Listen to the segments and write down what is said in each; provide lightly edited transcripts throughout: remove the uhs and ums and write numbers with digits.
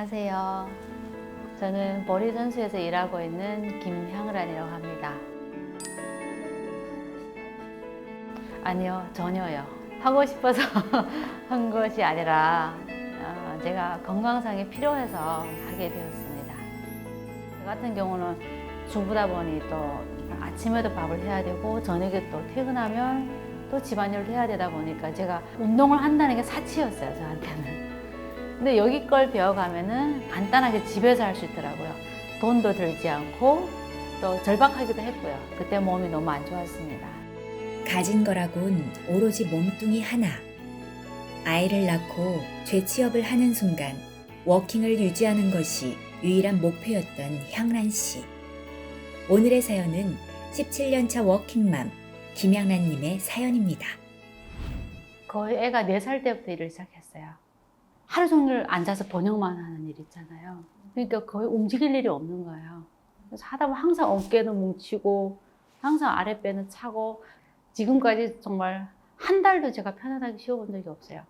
안녕하세요. 저는 보리선수에서 일하고 있는 김향란이라고 합니다. 아니요, 전혀요. 하고 싶어서 한 것이 아니라 제가 건강상에 필요해서 하게 되었습니다. 저 같은 경우는 주부다 보니 또 아침에도 밥을 해야 되고 저녁에 또 퇴근하면 또 집안일을 해야 되다 보니까 제가 운동을 한다는 게 사치였어요, 저한테는. 근데 여기 걸 배워가면은 간단하게 집에서 할 수 있더라고요. 돈도 들지 않고 또 절박하기도 했고요. 그때 몸이 너무 안 좋았습니다. 가진 거라곤 오로지 몸뚱이 하나. 아이를 낳고 재취업을 하는 순간 워킹을 유지하는 것이 유일한 목표였던 향란 씨. 오늘의 사연은 17년차 워킹맘 김향란님의 사연입니다. 거의 애가 4살 때부터 일을 시작했어요. 하루 종일 앉아서 번역만 하는 일 있잖아요. 그러니까 거의 움직일 일이 없는 거예요. 그래서 하다 보면 항상 어깨는 뭉치고 항상 아랫배는 차고 지금까지 정말 한 달도 제가 편안하게 쉬어본 적이 없어요.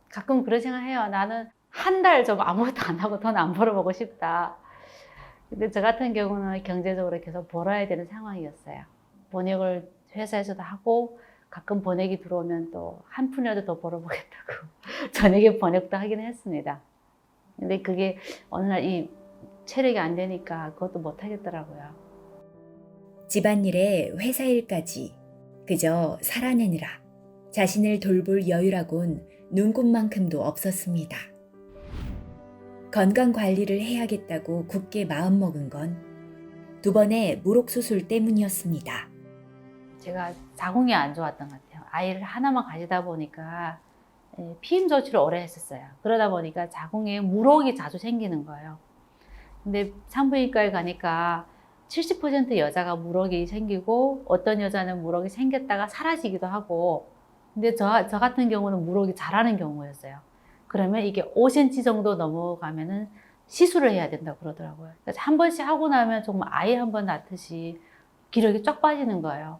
가끔 그런 생각해요. 나는 한 달 좀 아무것도 안 하고 돈 안 벌어보고 싶다. 근데 저 같은 경우는 경제적으로 계속 벌어야 되는 상황이었어요. 번역을 회사에서도 하고 가끔 번역이 들어오면 또 한 푼이라도 더 벌어보겠다고 저녁에 번역도 하긴 했습니다. 근데 그게 어느 날 이 체력이 안 되니까 그것도 못 하겠더라고요. 집안일에 회사 일까지 그저 살아내느라 자신을 돌볼 여유라곤 눈꼽만큼도 없었습니다. 건강 관리를 해야겠다고 굳게 마음먹은 건 2번의 무록수술 때문이었습니다. 제가 자궁이 안 좋았던 것 같아요. 아이를 하나만 가지다 보니까 피임 조치를 오래 했었어요. 그러다 보니까 자궁에 물혹이 자주 생기는 거예요. 근데 산부인과에 가니까 70% 여자가 물혹이 생기고 어떤 여자는 물혹이 생겼다가 사라지기도 하고, 근데 저 같은 경우는 물혹이 자라는 경우였어요. 그러면 이게 5cm 정도 넘어가면은 시술을 해야 된다고 그러더라고요. 그래서 한 번씩 하고 나면 정말 아이 한 번 낳듯이 기력이 쫙 빠지는 거예요.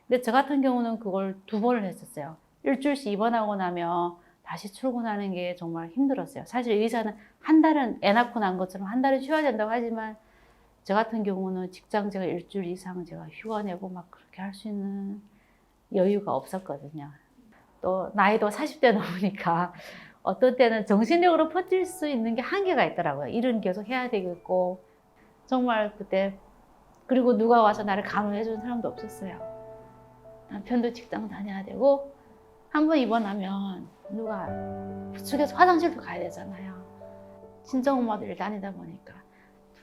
근데 저 같은 경우는 그걸 2번을 했었어요. 일주일씩 입원하고 나면 다시 출근하는 게 정말 힘들었어요. 사실 의사는 한 달은 애 낳고 난 것처럼 한 달은 쉬어야 된다고 하지만 저 같은 경우는 직장 제가 일주일 이상 제가 휴가 내고 막 그렇게 할 수 있는 여유가 없었거든요. 또 나이도 40대 넘으니까 어떤 때는 정신력으로 버틸 수 있는 게 한계가 있더라고요. 일은 계속 해야 되겠고 정말 그때, 그리고 누가 와서 나를 간호해 주는 사람도 없었어요. 남편도 직장 다녀야 되고 한 번 입원하면 누가 부축해서 화장실도 가야 되잖아요. 친정엄마도 일 다니다 보니까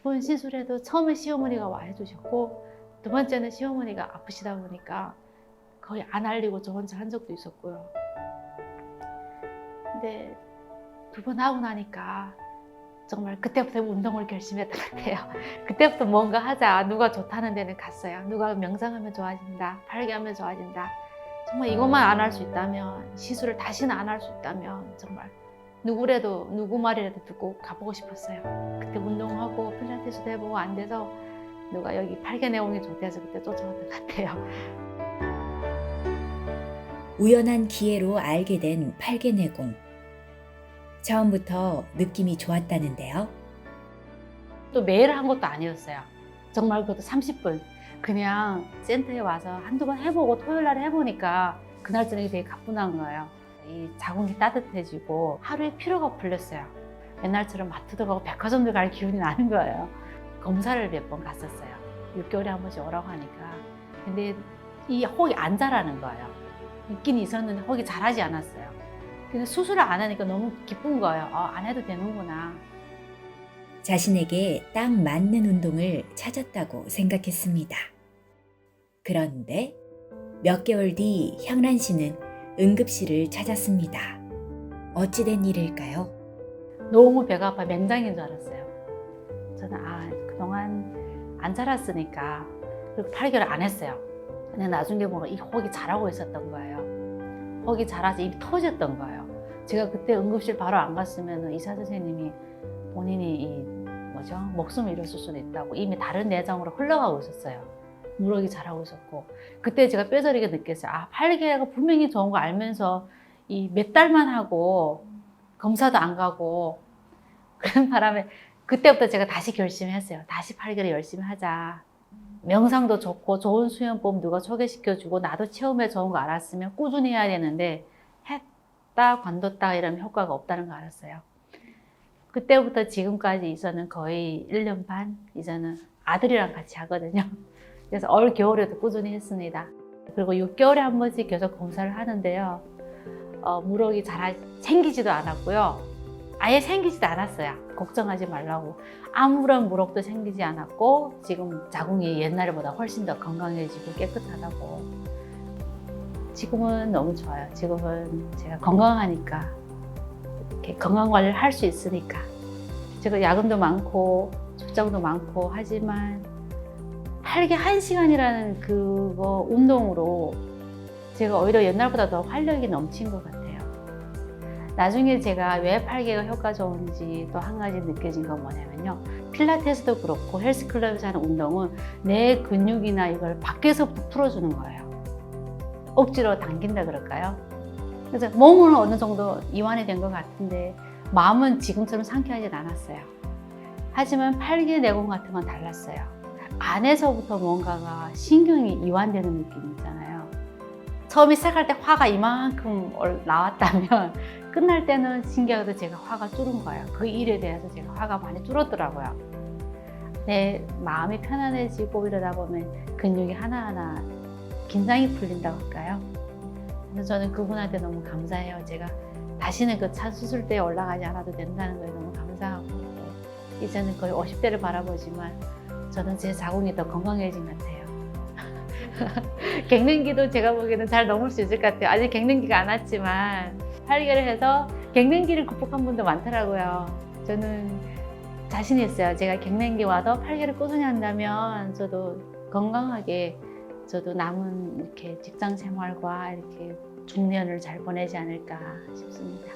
2번 시술해도 처음에 시어머니가 와 해주셨고 2번째는 시어머니가 아프시다 보니까 거의 안 알리고 저 혼자 한 적도 있었고요. 근데 2번 하고 나니까 정말 그때부터 운동을 결심했던 것 같아요. 그때부터 뭔가 하자. 누가 좋다는 데는 갔어요. 누가 명상하면 좋아진다. 팔개하면 좋아진다. 정말 이것만 안 할 수 있다면, 시술을 다시는 안 할 수 있다면 정말 누구라도 누구 말이라도 듣고 가보고 싶었어요. 그때 운동하고 필라테스도 해보고 안 돼서 누가 여기 팔개 내공이 좋대서 그때 쫓아왔던 것 같아요. 우연한 기회로 알게 된 팔개내공. 처음부터 느낌이 좋았다는데요. 또 매일 한 것도 아니었어요. 정말 그것도 30분. 그냥 센터에 와서 한두 번 해보고 토요일 날 해보니까 그날 저녁이 되게 가뿐한 거예요. 이 자궁이 따뜻해지고 하루에 피로가 풀렸어요. 옛날처럼 마트도 가고 백화점도 갈 기운이 나는 거예요. 검사를 몇 번 갔었어요. 6개월에 한 번씩 오라고 하니까. 근데 이 혹이 안 자라는 거예요. 있긴 있었는데 혹이 자라지 않았어요. 근데 수술을 안 하니까 너무 기쁜 거예요. 안 해도 되는구나. 자신에게 딱 맞는 운동을 찾았다고 생각했습니다. 그런데 몇 개월 뒤 향란 씨는 응급실을 찾았습니다. 어찌된 일일까요? 너무 배가 아파 맹장인 줄 알았어요. 저는 그동안 안 자랐으니까 그리고 8개월 안 했어요. 근데 나중에 보면 이 혹이 자라고 있었던 거예요. 혹이 자라서 입이 터졌던 거예요. 제가 그때 응급실 바로 안 갔으면 의사 선생님이 본인이 목숨을 잃었을 수도 있다고 이미 다른 내장으로 흘러가고 있었어요. 무럭이 자라고 있었고 그때 제가 뼈저리게 느꼈어요. 8개가 분명히 좋은 거 알면서 이 몇 달만 하고 검사도 안 가고 그런 바람에 그때부터 제가 다시 결심했어요. 다시 8개월 열심히 하자. 명상도 좋고 좋은 수영법 누가 소개시켜주고 나도 체험해 좋은 거 알았으면 꾸준히 해야 되는데 했다 관뒀다 이러면 효과가 없다는 거 알았어요. 그때부터 지금까지 이제는 거의 1년 반 이제는 아들이랑 같이 하거든요. 그래서 올 겨울에도 꾸준히 했습니다. 그리고 6개월에 한 번씩 계속 검사를 하는데요. 무럭이 잘 생기지도 않았고요. 아예 생기지도 않았어요. 걱정하지 말라고. 아무런 무럭도 생기지 않았고 지금 자궁이 옛날보다 훨씬 더 건강해지고 깨끗하다고. 지금은 너무 좋아요. 지금은 제가 건강하니까 이렇게 건강 관리를 할 수 있으니까. 제가 야근도 많고 출장도 많고 하지만 8개 1시간이라는 그거 운동으로 제가 오히려 옛날보다 더 활력이 넘친 것 같아요. 나중에 제가 왜 8개가 효과 좋은지 또 한 가지 느껴진 건 뭐냐면요. 필라테스도 그렇고 헬스클럽에서 하는 운동은 내 근육이나 이걸 밖에서부터 풀어주는 거예요. 억지로 당긴다 그럴까요? 그래서 몸은 어느 정도 이완이 된 것 같은데 마음은 지금처럼 상쾌하진 않았어요. 하지만 8개 내공 같은 건 달랐어요. 안에서부터 뭔가가 신경이 이완되는 느낌 있잖아요. 처음에 시작할 때 화가 이만큼 나왔다면 끝날 때는 신기하게도 제가 화가 줄은 거예요. 그 일에 대해서 제가 화가 많이 줄었더라고요. 내 마음이 편안해지고 이러다 보면 근육이 하나하나 긴장이 풀린다고 할까요? 그래서 저는 그분한테 너무 감사해요. 제가 다시는 그 차 수술대에 올라가지 않아도 된다는 거에 너무 감사하고 이제는 거의 50대를 바라보지만 저는 제 자궁이 더 건강해진 것 같아요. 갱년기도 제가 보기에는 잘 넘을 수 있을 것 같아요. 아직 갱년기가 안 왔지만 8개를 해서 갱년기를 극복한 분도 많더라고요. 저는 자신 있어요. 제가 갱년기 와도 8개를 꾸준히 한다면 저도 건강하게 저도 남은 이렇게 직장 생활과 이렇게 중년을 잘 보내지 않을까 싶습니다.